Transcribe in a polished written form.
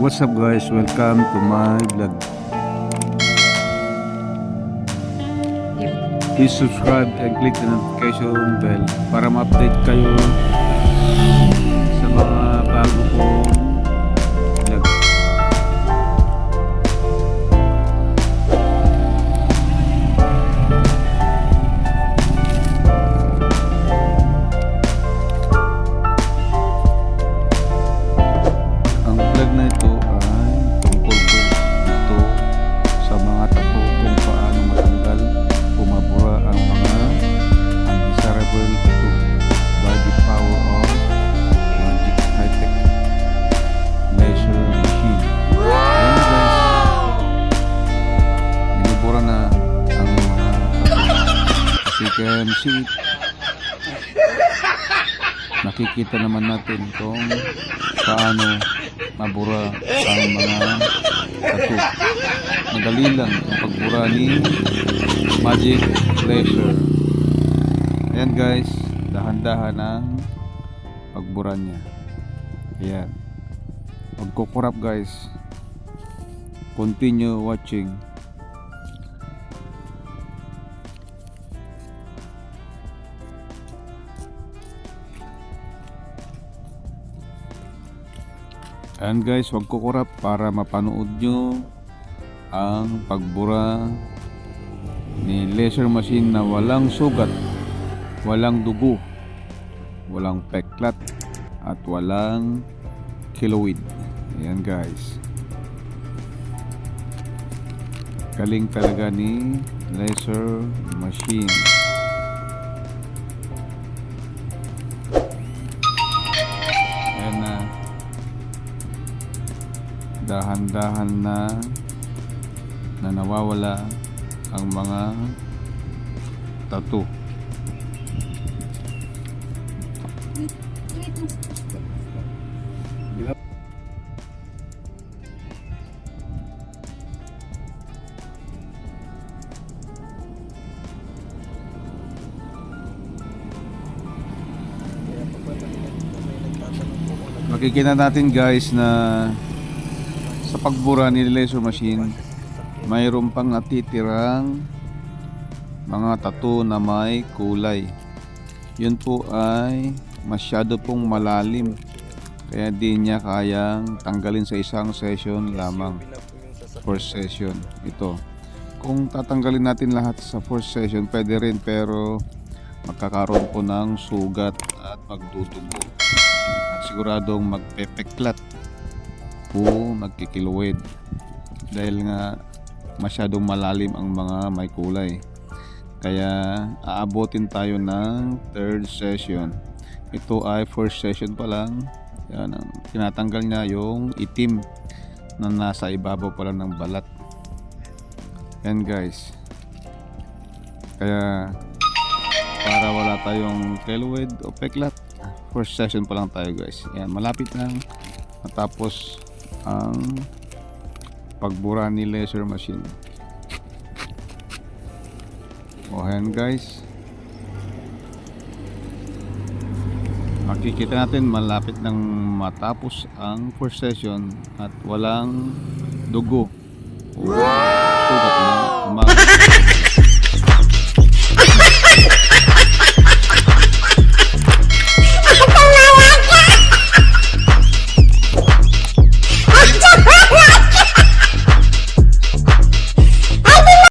What's up guys? Welcome to my vlog. Please subscribe and click the notification bell para ma-update kayo sa mga bago kong vlog. Ang vlog na ito ay tungkol po ito sa mga tato kung paano matanggal, pumabura ang mga undesirable tattoo by the power of Magic High-Tech Laser Machine. Ayan guys, binubura na ang mga tattoo. As you can see, nakikita naman natin kung paano mabura ang mga tattoo. Madali lang ang pagbura ni Magic Laser. Ayan guys, dahan-dahan ang pagbura niya. Ayan, magkukurap guys. Continue watching. Ayan guys, wag kukurap para mapanood nyo ang pagbura ni laser machine na walang sugat, walang dugo, walang peklat at walang keloid. Ayan guys, galing talaga ni laser machine. Ayan na, dahan-dahan na nawawala ang mga tattoo. Makikita natin guys na sa pagbura ni laser machine, mayroon pang natitirang mga tattoo na may kulay. Yun po ay masyado pong malalim, kaya di niya kayang tanggalin sa isang session lamang. First session ito. Kung tatanggalin natin lahat sa first session pwede rin, pero magkakaroon po ng sugat at magdudugo at siguradong magpepeklat o magkikiluwid dahil nga masyadong malalim ang mga may kulay. Kaya aabotin tayo ng third session. Ito ay first session pa lang. Yan, tinatanggal niya yung itim na nasa ibabaw pa lang ng balat. Yan guys, kaya para wala tayong keloid o peklat, first session pa lang tayo guys. Yan, malapit lang matapos ang pagbura ni laser machine. O ayan guys, makikita natin malapit nang matapos ang first session at walang dugo. Wow!